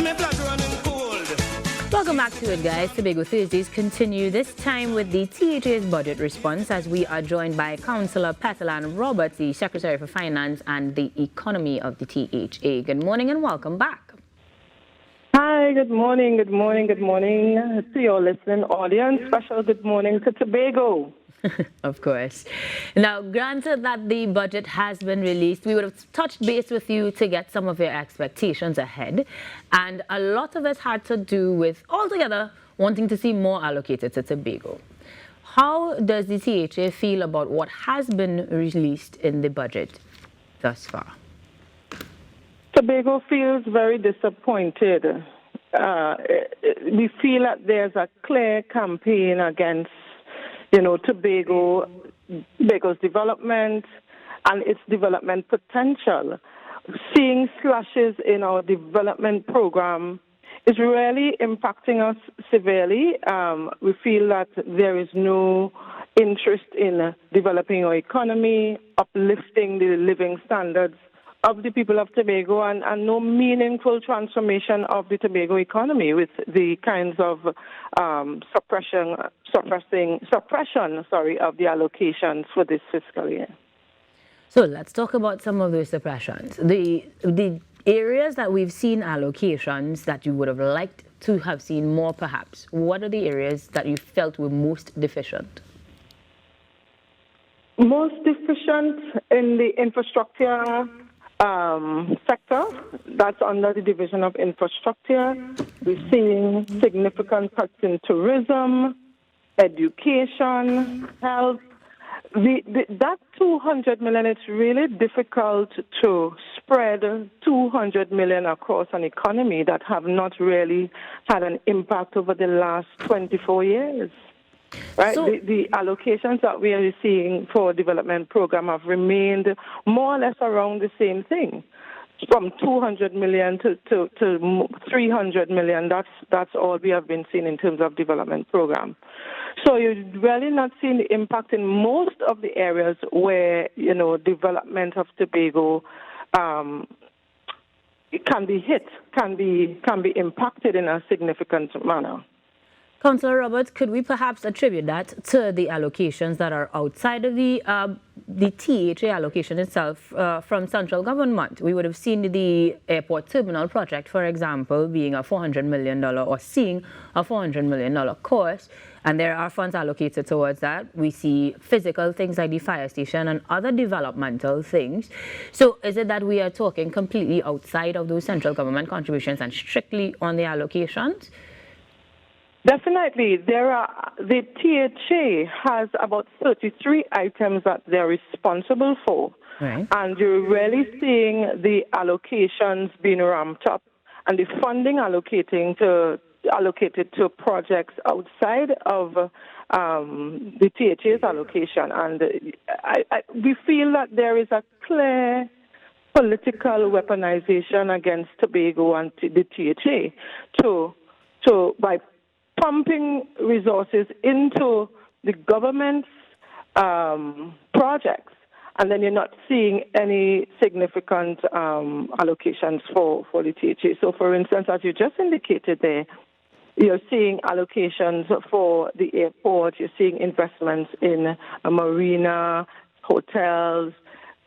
Me blood running cold. Welcome back to it, guys. Tobago Thursdays continue, this time with the THA's budget response, as we are joined by Councillor Petal-Ann Roberts, the Secretary for Finance and the Economy of the THA. Good morning and welcome back. Hi, good morning to your listening audience. Special good morning to Tobago. Of course. Now, granted that the budget has been released, we would have touched base with you to get some of your expectations ahead. And a lot of it had to do with, altogether, wanting to see more allocated to Tobago. How does the THA feel about what has been released in the budget thus far? Tobago feels very disappointed. We feel that there's a clear campaign against Tobago's development and its development potential. Seeing slashes in our development program is really impacting us severely. We feel that there is no interest in developing our economy, uplifting the living standards of the people of Tobago, and no meaningful transformation of the Tobago economy with the kinds of suppression of the allocations for this fiscal year. So let's talk about some of those suppressions. The areas that we've seen allocations that you would have liked to have seen more, perhaps. What are the areas that you felt were most deficient? Most deficient in the infrastructure sector, that's under the Division of Infrastructure. We're seeing significant cuts in tourism, education, health. That 200 million, it's really difficult to spread 200 million across an economy that have not really had an impact over the last 24 years. Right, so, the allocations that we are seeing for development program have remained more or less around the same thing, from 200 million to 300 million. That's all we have been seeing in terms of development program. So you're really not seeing the impact in most of the areas where development of Tobago it can be hit, can be impacted in a significant manner. Councillor Roberts, could we perhaps attribute that to the allocations that are outside of the THA allocation itself from central government? We would have seen the airport terminal project, for example, being a $400 million or seeing a $400 million cost, and there are funds allocated towards that. We see physical things like the fire station and other developmental things. So is it that we are talking completely outside of those central government contributions and strictly on the allocations? Definitely. The THA has about 33 items that they're responsible for. Right. And you're really seeing the allocations being ramped up and the funding allocated to projects outside of the THA's allocation. And we feel that there is a clear political weaponization against Tobago and the THA by pumping resources into the government's projects, and then you're not seeing any significant allocations for the THA. So, for instance, as you just indicated there, you're seeing allocations for the airport, you're seeing investments in a marina, hotels,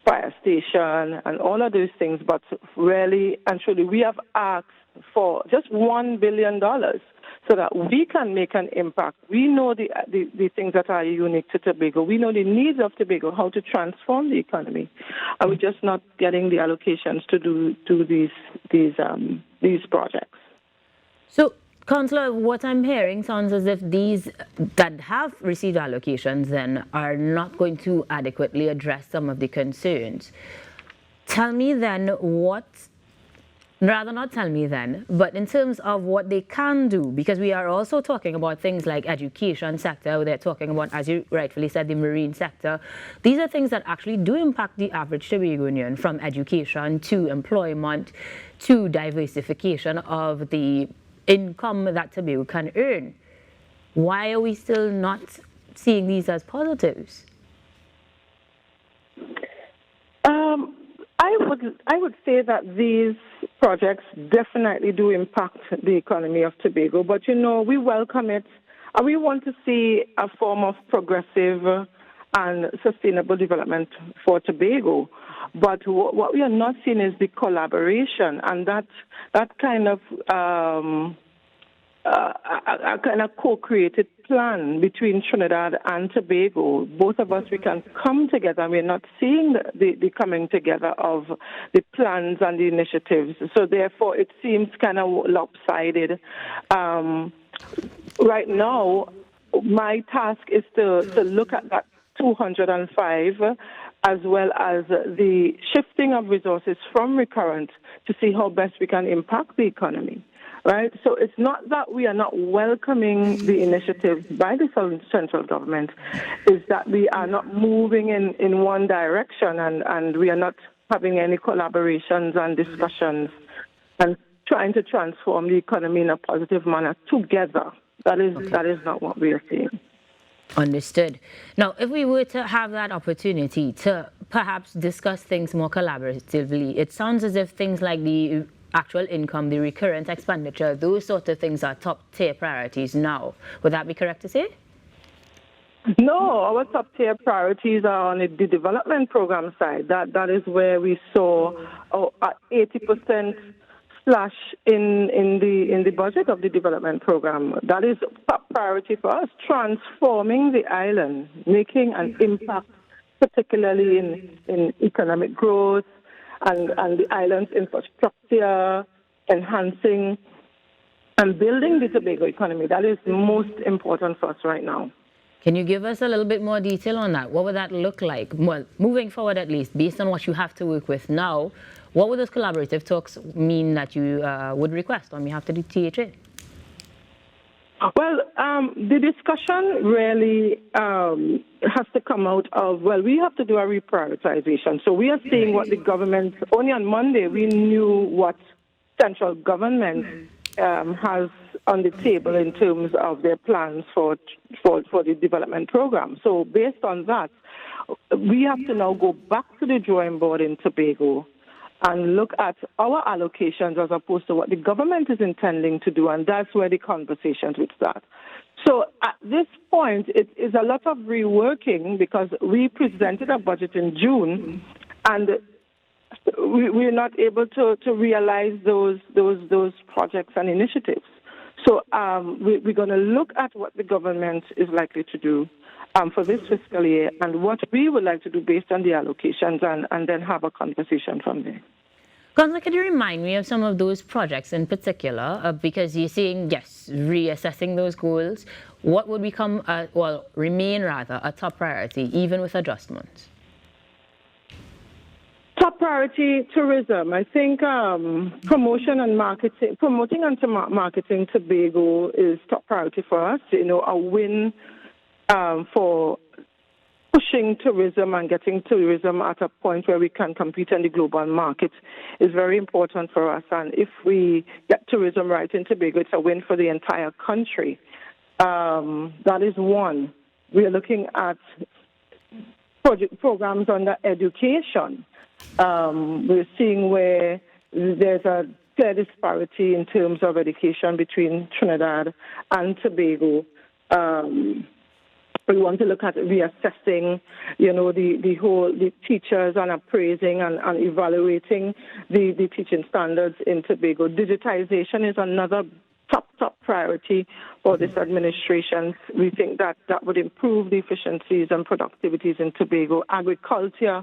fire station, and all of those things. But really and truly, we have asked for just $1 billion so that we can make an impact. We know the things that are unique to Tobago. We know the needs of Tobago, how to transform the economy, and we're just not getting the allocations to do these projects. So, Councillor, what I'm hearing sounds as if these that have received allocations then are not going to adequately address some of the concerns. Tell me then what. Rather not tell me then, but in terms of what they can do, because we are also talking about things like education sector, they're talking about, as you rightfully said, the marine sector. These are things that actually do impact the average Tobagonian, from education to employment to diversification of the income that Tobago can earn. Why are we still not seeing these as positives? I would say that these projects definitely do impact the economy of Tobago, but we welcome it, and we want to see a form of progressive and sustainable development for Tobago. But what we are not seeing is the collaboration and that kind of a kind of co-created plan between Trinidad and Tobago. Both of us, we can come together. We're not seeing the coming together of the plans and the initiatives. So therefore, it seems kind of lopsided. Right now, my task is to look at that 205 as well as the shifting of resources from recurrent to see how best we can impact the economy. Right? So it's not that we are not welcoming the initiatives by the central government, it's that we are not moving in one direction and we are not having any collaborations and discussions and trying to transform the economy in a positive manner together. That is not what we are seeing. Understood. Now, if we were to have that opportunity to perhaps discuss things more collaboratively, it sounds as if things like the actual income, the recurrent expenditure, those sort of things are top tier priorities now. Would that be correct to say? No, our top tier priorities are on the development program side. That is where we saw 80% slash in the budget of the development program. That is top priority for us, transforming the island, making an impact, particularly in economic growth, and the island's infrastructure, enhancing and building the Tobago economy. That is most important for us right now. Can you give us a little bit more detail on that? What would that look like? Well, moving forward at least, based on what you have to work with now, what would those collaborative talks mean that you would request on behalf of the THA? Well, the discussion really has to come out of, we have to do a reprioritization. So we are seeing what the government, only on Monday, we knew what central government has on the table in terms of their plans for the development program. So based on that, we have to now go back to the drawing board in Tobago and look at our allocations as opposed to what the government is intending to do, and that's where the conversations would start. So at this point, it is a lot of reworking because we presented a budget in June, and we're not able to realize those projects and initiatives. So we're going to look at what the government is likely to do for this fiscal year and what we would like to do based on the allocations and then have a conversation from there. Councillor, could you remind me of some of those projects in particular? Because you're saying, yes, reassessing those goals. What would become, remain a top priority, even with adjustments? Top priority, tourism. I think promoting and marketing Tobago is top priority for us. A win for pushing tourism and getting tourism at a point where we can compete in the global market is very important for us. And if we get tourism right in Tobago, it's a win for the entire country. That is one. We are looking at programs under education. We're seeing where there's a clear disparity in terms of education between Trinidad and Tobago. We want to look at reassessing, the teachers and appraising and evaluating the teaching standards in Tobago. Digitization is another top priority for this administration. We think that would improve the efficiencies and productivities in Tobago. Agriculture,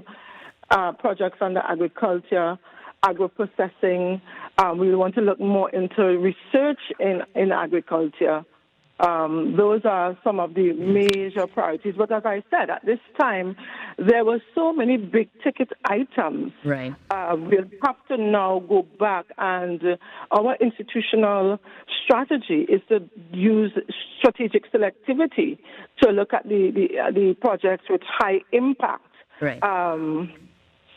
projects under agriculture, agro-processing. We want to look more into research in agriculture. Those are some of the major priorities. But as I said, at this time, there were so many big-ticket items. Right. We'll have to now go back, and our institutional strategy is to use strategic selectivity to look at the projects with high impact, right.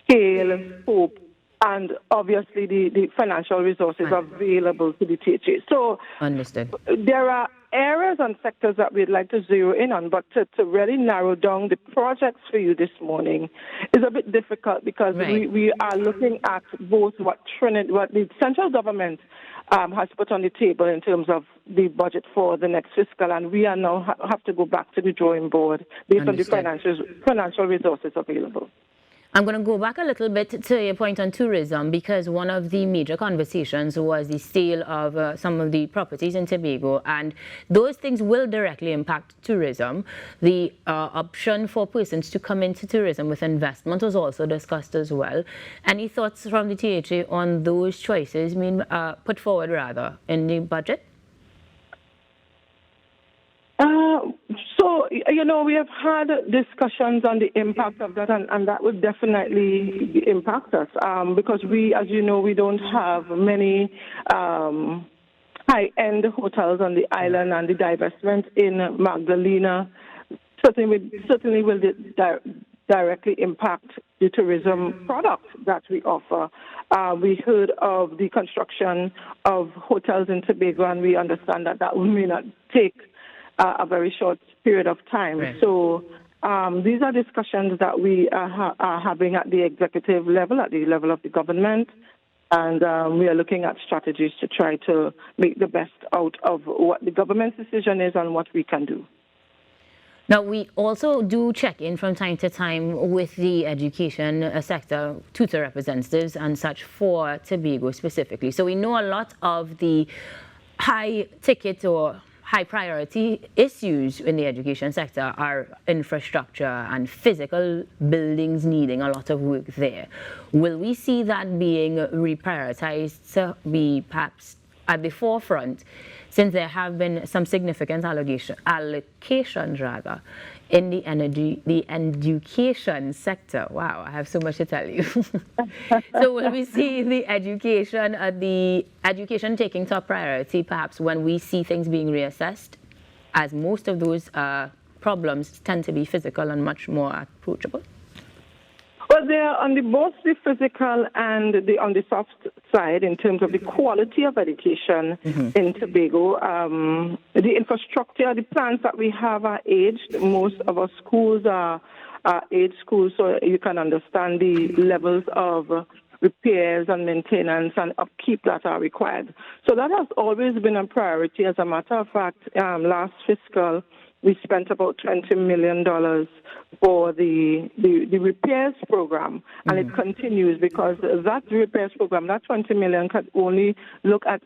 Scale, and scope, and obviously the financial resources available to the THA. So Understood. there are areas and sectors that we'd like to zero in on, but to really narrow down the projects for you this morning is a bit difficult because we are looking at both what the central government has put on the table in terms of the budget for the next fiscal, and we are now have to go back to the drawing board based on the financial resources available. I'm going to go back a little bit to your point on tourism, because one of the major conversations was the sale of some of the properties in Tobago, and those things will directly impact tourism. The option for persons to come into tourism with investment was also discussed as well. Any thoughts from the THA on those choices put forward rather in the budget? So, we have had discussions on the impact of that, and that would definitely impact us because we, as you know, we don't have many high-end hotels on the island, and the divestment in Magdalena certainly will directly impact the tourism product that we offer. We heard of the construction of hotels in Tobago, and we understand that may not take a very short period of time. Right. So these are discussions that we are having at the executive level, at the level of the government, and we are looking at strategies to try to make the best out of what the government's decision is and what we can do. Now, we also do check in from time to time with the education sector, tutor representatives and such for Tobago specifically. So we know a lot of the high ticket or high priority issues in the education sector are infrastructure and physical buildings needing a lot of work there. Will we see that being reprioritized to be perhaps at the forefront, since there have been some significant allocations rather in the education sector? Wow, I have so much to tell you. So will we see the education taking top priority perhaps when we see things being reassessed, as most of those problems tend to be physical and much more approachable? Well, they are on both the physical and on the soft side in terms of the quality of education in Tobago. The infrastructure, the plans that we have are aged. Most of our schools are aged schools, so you can understand the levels of repairs and maintenance and upkeep that are required. So that has always been a priority. As a matter of fact, last fiscal, we spent about $20 million for the repairs program, and it continues because that repairs program, that $20 million, can only look at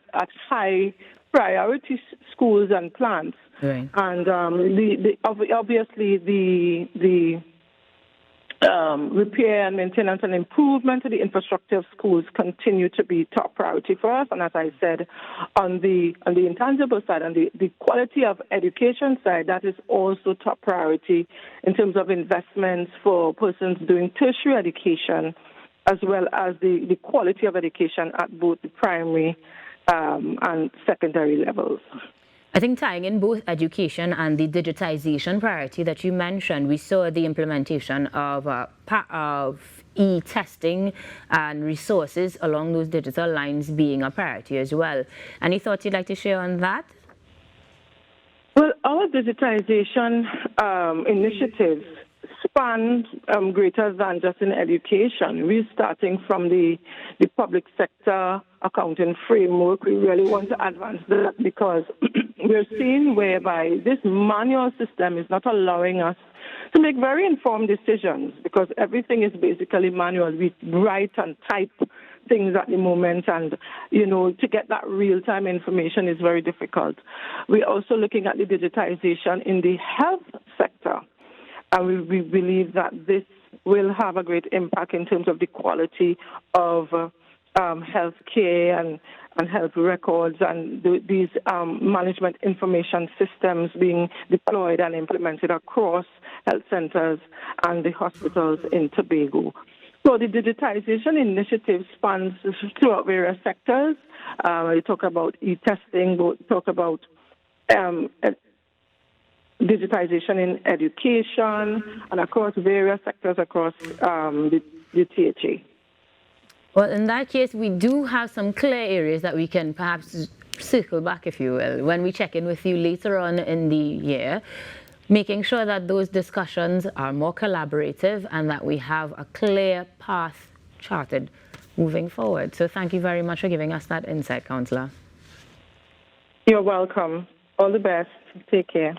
high priority schools and plants. Right. And obviously the repair and maintenance and improvement to the infrastructure of schools continue to be top priority for us. And as I said, on the intangible side, on the quality of education side, that is also top priority in terms of investments for persons doing tertiary education, as well as the quality of education at both the primary and secondary levels. I think tying in both education and the digitization priority that you mentioned, we saw the implementation of e-testing and resources along those digital lines being a priority as well. Any thoughts you'd like to share on that? Well, our digitization initiatives span greater than just in education. We're starting from the public sector accounting framework. We really want to advance that because we're seeing whereby this manual system is not allowing us to make very informed decisions because everything is basically manual. We write and type things at the moment, and to get that real-time information is very difficult. We're also looking at the digitization in the health sector, and we believe that this will have a great impact in terms of the quality of health care and health records and these management information systems being deployed and implemented across health centers and the hospitals in Tobago. So the digitization initiative spans throughout various sectors. We talk about e-testing, we talk about digitization in education and across various sectors across the THA. Well, in that case, we do have some clear areas that we can perhaps circle back, if you will, when we check in with you later on in the year, making sure that those discussions are more collaborative and that we have a clear path charted moving forward. So thank you very much for giving us that insight, Councillor. You're welcome. All the best. Take care.